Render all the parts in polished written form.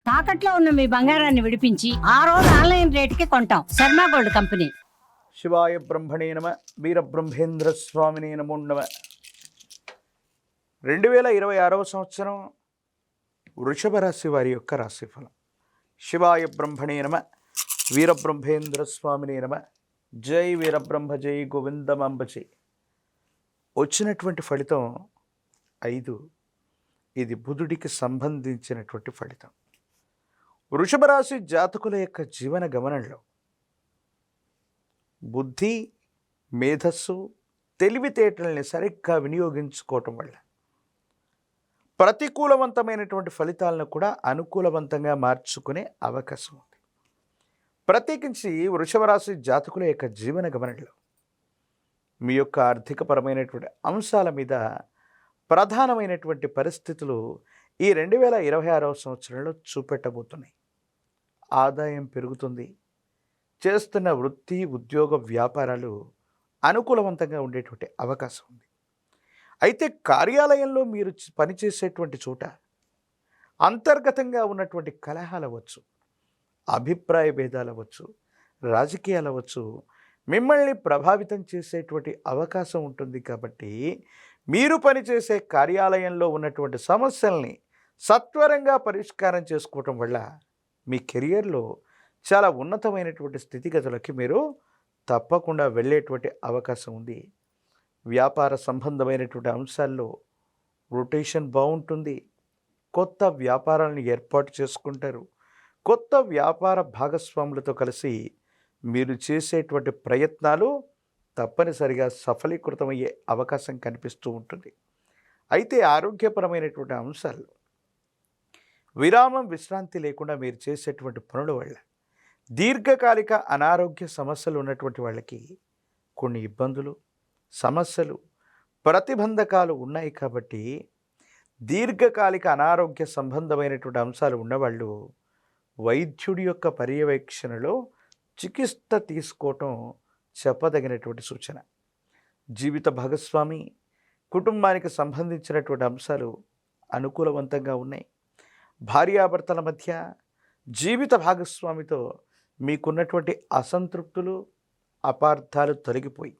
తాకట్లో ఉన్న మీ బంగారాన్ని విడిపించి ఆ రోజు ఆన్లైన్ రేటుకి కొంటాం. Sharma gold company. శివాయ బ్రహ్మణే నమ. వీరబ్రహ్మేంద్ర స్వామినే నమో నమ. 2026 సంవత్సరం వృషభ రాశి వారి యొక్క రాశిఫలం. శివాయ బ్రహ్మణే నమ. వీరబ్రహ్మేంద్ర స్వామినే నమ. జై వీరబ్రహ్మ జై గోవిందమాంబ జై. వచ్చినటువంటి ఫలితం 5. ఇది బుధుడికి సంబంధించినటువంటి ఫలితం. వృషభ రాశి జాతకుల యొక్క జీవన గమనంలో బుద్ధి, మేధస్సు, తెలివితేటల్ని సరిగ్గా వినియోగించుకోవటం వల్ల ప్రతికూలవంతమైనటువంటి ఫలితాలను కూడా అనుకూలవంతంగా మార్చుకునే అవకాశం ఉంది. ప్రత్యేకించి వృషభ రాశి జాతకుల యొక్క జీవన గమనంలో మీ యొక్క ఆర్థికపరమైనటువంటి అంశాల మీద ప్రధానమైనటువంటి పరిస్థితులు ఈ 2026 సంవత్సరంలో చూపెట్టబోతున్నాయి. ఆదాయం పెరుగుతుంది. చేస్తున్న వృత్తి, ఉద్యోగ, వ్యాపారాలు అనుకూలవంతంగా ఉండేటువంటి అవకాశం ఉంది. అయితే కార్యాలయంలో మీరు పనిచేసేటువంటి చోట అంతర్గతంగా ఉన్నటువంటి కలహాలు అవ్వచ్చు, అభిప్రాయ భేదాలు అవ్వచ్చు, రాజకీయాలు అవ్వచ్చు, మిమ్మల్ని ప్రభావితం చేసేటువంటి అవకాశం ఉంటుంది. కాబట్టి మీరు పనిచేసే కార్యాలయంలో ఉన్నటువంటి సమస్యల్ని సత్వరంగా పరిష్కారం చేసుకోవటం వల్ల మీ కెరియర్లో చాలా ఉన్నతమైనటువంటి స్థితిగతులకి మీరు తప్పకుండా వెళ్ళేటువంటి అవకాశం ఉంది. వ్యాపార సంబంధమైనటువంటి అంశాల్లో రొటేషన్ బాగుంటుంది. కొత్త వ్యాపారాలను ఏర్పాటు చేసుకుంటారు. కొత్త వ్యాపార భాగస్వాములతో కలిసి మీరు చేసేటువంటి ప్రయత్నాలు తప్పనిసరిగా సఫలీకృతమయ్యే అవకాశం కనిపిస్తూ ఉంటుంది. అయితే ఆరోగ్యపరమైనటువంటి అంశాలు విరామం, విశ్రాంతి లేకుండా మీరు చేసేటువంటి పనుల వల్ల దీర్ఘకాలిక అనారోగ్య సమస్యలు ఉన్నటువంటి వాళ్ళకి కొన్ని ఇబ్బందులు, సమస్యలు, ప్రతిబంధకాలు ఉన్నాయి. కాబట్టి దీర్ఘకాలిక అనారోగ్య సంబంధమైనటువంటి అంశాలు ఉన్నవాళ్ళు వైద్యుడి యొక్క పర్యవేక్షణలో చికిత్స తీసుకోవటం చెప్పదగినటువంటి సూచన. జీవిత భాగస్వామి, కుటుంబానికి సంబంధించినటువంటి అంశాలు అనుకూలవంతంగా ఉన్నాయి. భార్యాభర్తల మధ్య, జీవిత భాగస్వామితో మీకున్నటువంటి అసంతృప్తులు, అపార్థాలు తొలగిపోయి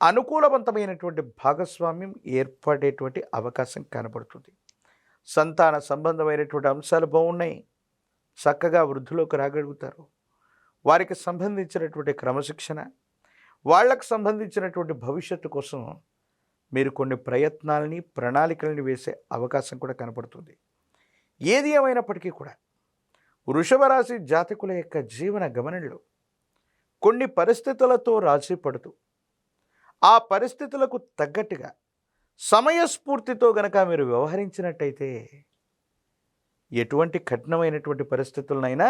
అనుకూలవంతమైనటువంటి భాగస్వామ్యం ఏర్పడేటువంటి అవకాశం కనబడుతుంది. సంతాన సంబంధమైనటువంటి అంశాలు బాగున్నాయి. చక్కగా వృద్ధిలోకి రాగలుగుతారు. వారికి సంబంధించినటువంటి క్రమశిక్షణ, వాళ్లకు సంబంధించినటువంటి భవిష్యత్తు కోసం మీరు కొన్ని ప్రయత్నాలని, ప్రణాళికలని వేసే అవకాశం కూడా కనపడుతుంది. ఏది ఏమైనప్పటికీ కూడా వృషభ రాశి జాతకుల యొక్క జీవన గమనంలో కొన్ని పరిస్థితులతో రాజీ పడుతూ ఆ పరిస్థితులకు తగ్గట్టుగా సమయస్ఫూర్తితో గనక మీరు వ్యవహరించినట్టయితే ఎటువంటి కఠినమైనటువంటి పరిస్థితులనైనా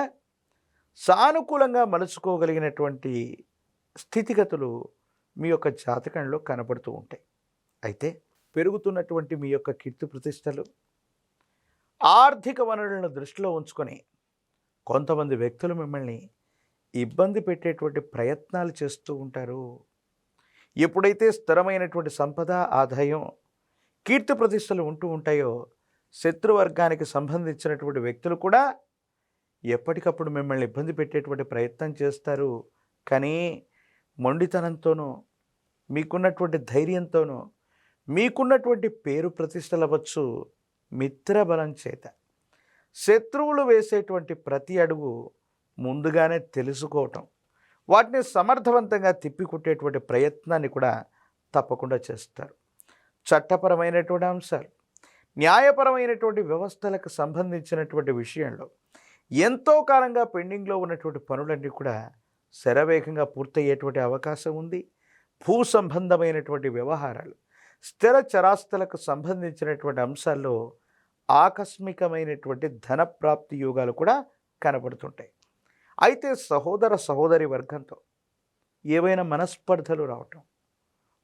సానుకూలంగా మలుచుకోగలిగినటువంటి స్థితిగతులు మీ యొక్క జాతకంలో కనపడుతూ ఉంటాయి. అయితే పెరుగుతున్నటువంటి మీ యొక్క కీర్తి ప్రతిష్టలు, ఆర్థిక వనరులను దృష్టిలో ఉంచుకొని కొంతమంది వ్యక్తులు మిమ్మల్ని ఇబ్బంది పెట్టేటువంటి ప్రయత్నాలు చేస్తూ ఉంటారు. ఎప్పుడైతే స్థిరమైనటువంటి సంపద, ఆదాయం, కీర్తి ప్రతిష్టలు ఉంటూ ఉంటాయో శత్రువర్గానికి సంబంధించినటువంటి వ్యక్తులు కూడా ఎప్పటికప్పుడు మిమ్మల్ని ఇబ్బంది పెట్టేటువంటి ప్రయత్నం చేస్తారు. కానీ మొండితనంతోనూ, మీకున్నటువంటి ధైర్యంతోనూ, మీకున్నటువంటి పేరు ప్రతిష్టలు అవ్వచ్చు, మిత్రబలం చేత శత్రువులు వేసేటువంటి ప్రతి అడుగు ముందుగానే తెలుసుకోవటం, వాటిని సమర్థవంతంగా తిప్పికొట్టేటువంటి ప్రయత్నాన్ని కూడా తప్పకుండా చేస్తారు. చట్టపరమైనటువంటి అంశాలు, న్యాయపరమైనటువంటి వ్యవస్థలకు సంబంధించినటువంటి విషయంలో ఎంతో కాలంగా పెండింగ్లో ఉన్నటువంటి పనులన్నీ కూడా శరవేగంగా పూర్తయ్యేటువంటి అవకాశం ఉంది. భూ సంబంధమైనటువంటి వ్యవహారాలు, స్థిర చరాస్తులకు సంబంధించినటువంటి అంశాల్లో ఆకస్మికమైనటువంటి ధనప్రాప్తి యోగాలు కూడా కనబడుతుంటాయి. అయితే సహోదర సహోదరి వర్గంతో ఏవైనా మనస్పర్ధలు రావటం,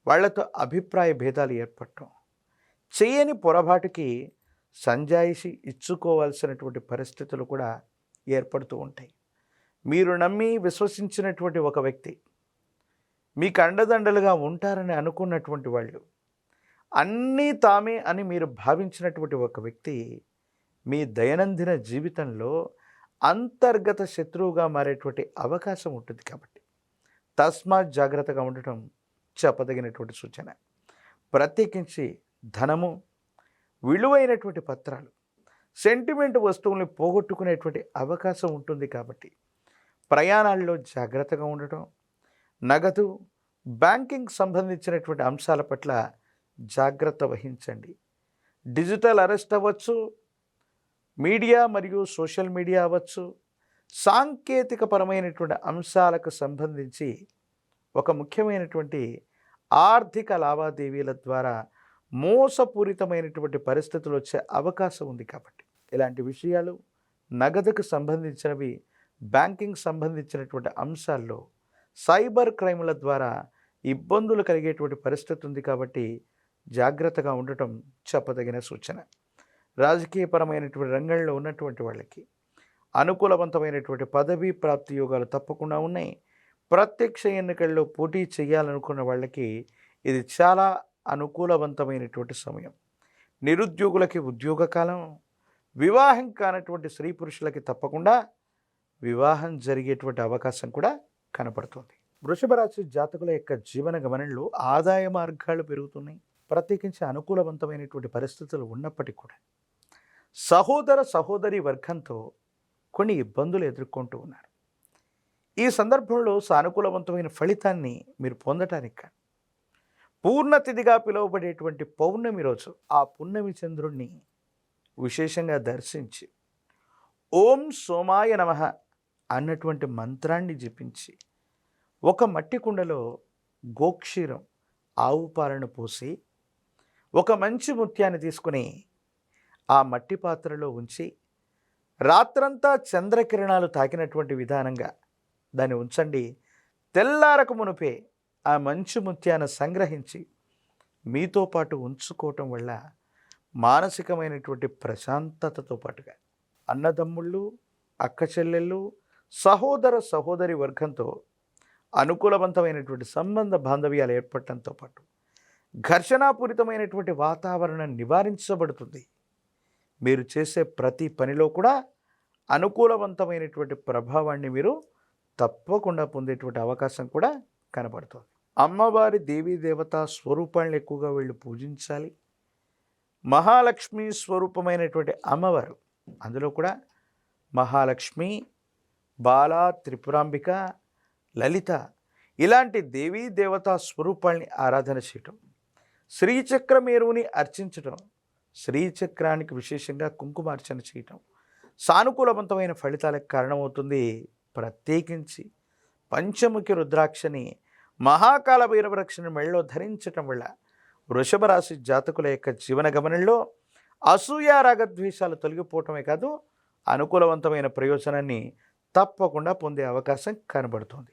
వాళ్లతో అభిప్రాయ భేదాలు ఏర్పడటం, చేయని పొరపాటుకి సంజాయిషి ఇచ్చుకోవాల్సినటువంటి పరిస్థితులు కూడా ఏర్పడుతూ ఉంటాయి. మీరు నమ్మి విశ్వసించినటువంటి ఒక వ్యక్తి, మీకు అండదండలుగా ఉంటారని అనుకున్నటువంటి వాళ్ళు, అన్నీ తామే అని మీరు భావించినటువంటి ఒక వ్యక్తి మీ దైనందిన జీవితంలో అంతర్గత శత్రువుగా మారేటువంటి అవకాశం ఉంటుంది. కాబట్టి తస్మాత్ జాగ్రత్తగా ఉండటం చెప్పదగినటువంటి సూచన. ప్రత్యేకించి ధనము, విలువైనటువంటి పత్రాలు, సెంటిమెంట్ వస్తువుల్ని పోగొట్టుకునేటువంటి అవకాశం ఉంటుంది. కాబట్టి ప్రయాణాల్లో జాగ్రత్తగా ఉండటం, నగదు, బ్యాంకింగ్ సంబంధించినటువంటి అంశాల పట్ల జాగ్రత్త వహించండి. డిజిటల్ అరెస్ట్ అవ్వచ్చు, మీడియా మరియు సోషల్ మీడియా అవ్వచ్చు, సాంకేతికపరమైనటువంటి అంశాలకు సంబంధించి ఒక ముఖ్యమైనటువంటి ఆర్థిక లావాదేవీల ద్వారా మోసపూరితమైనటువంటి పరిస్థితులు వచ్చే అవకాశం ఉంది. కాబట్టి ఇలాంటి విషయాలు, నగదుకు సంబంధించినవి, బ్యాంకింగ్ సంబంధించినటువంటి అంశాల్లో సైబర్ క్రైముల ద్వారా ఇబ్బందులు కలిగేటువంటి పరిస్థితి ఉంది. కాబట్టి జాగ్రత్తగా ఉండటం చెప్పదగిన సూచన. రాజకీయపరమైనటువంటి రంగంలో ఉన్నటువంటి వాళ్ళకి అనుకూలవంతమైనటువంటి పదవీ ప్రాప్తి యోగాలు తప్పకుండా ఉన్నాయి. ప్రత్యక్ష ఎన్నికల్లో పోటీ చేయాలనుకున్న వాళ్ళకి ఇది చాలా అనుకూలవంతమైనటువంటి సమయం. నిరుద్యోగులకి ఉద్యోగ కాలం, వివాహం కానటువంటి స్త్రీ పురుషులకి తప్పకుండా వివాహం జరిగేటువంటి అవకాశం కూడా కనపడుతుంది. వృషభ రాశి జాతకుల యొక్క జీవన గమనంలో ఆదాయ మార్గాలు పెరుగుతున్నాయి. ప్రత్యేకించి అనుకూలవంతమైనటువంటి పరిస్థితులు ఉన్నప్పటికీ కూడా సహోదరి వర్గంతో కొన్ని ఇబ్బందులు ఎదుర్కొంటూ ఉన్నారు. ఈ సందర్భంలో సానుకూలవంతమైన ఫలితాన్ని మీరు పొందటానికి పూర్ణతిథిగా పిలువబడేటువంటి పౌర్ణమి రోజు ఆ పున్నమి చంద్రుణ్ణి విశేషంగా దర్శించి ఓం సోమాయ నమః అన్నటువంటి మంత్రాన్ని జపించి ఒక మట్టి కుండలో గోక్షీరం, ఆవు పాలను పోసి ఒక మంచి ముత్యాన్ని తీసుకుని ఆ మట్టి పాత్రలో ఉంచి రాత్రంతా చంద్రకిరణాలు తాకినటువంటి విధానంగా దాన్ని ఉంచండి. తెల్లారకు మునుపే ఆ మంచి ముత్యాన్ని సంగ్రహించి మీతో పాటు ఉంచుకోవటం వల్ల మానసికమైనటువంటి ప్రశాంతతతో పాటుగా అన్నదమ్ముళ్ళు, అక్క చెల్లెళ్ళు, సహోదరి వర్గంతో అనుకూలవంతమైనటువంటి సంబంధ బాంధవ్యాలు ఏర్పడటంతో పాటు ఘర్షణాపూరితమైనటువంటి వాతావరణం నివారించబడుతుంది. మీరు చేసే ప్రతి పనిలో కూడా అనుకూలవంతమైనటువంటి ప్రభావాన్ని మీరు తప్పకుండా పొందేటువంటి అవకాశం కూడా కనబడుతుంది. అమ్మవారి దేవీ దేవతా స్వరూపాలను ఎక్కువగా వీళ్ళు పూజించాలి. మహాలక్ష్మి స్వరూపమైనటువంటి అమ్మవారు, అందులో కూడా మహాలక్ష్మి, బాల, త్రిపురాంబిక, లలిత ఇలాంటి దేవీ దేవతా స్వరూపాల్ని ఆరాధన చేయటం, శ్రీచక్రమేరువుని అర్చించటం, శ్రీచక్రానికి విశేషంగా కుంకుమార్చన చేయటం సానుకూలవంతమైన ఫలితాలకు కారణమవుతుంది. ప్రత్యేకించి పంచముఖి రుద్రాక్షని, మహాకాల భైరవరక్షని మెళ్ళలో ధరించటం వల్ల వృషభ రాశి జాతకుల యొక్క జీవన గమనంలో అసూయ, రాగద్వేషాలు తొలగిపోవటమే కాదు అనుకూలవంతమైన ప్రయోజనాన్ని తప్పకుండా పొందే అవకాశం కనబడుతుంది.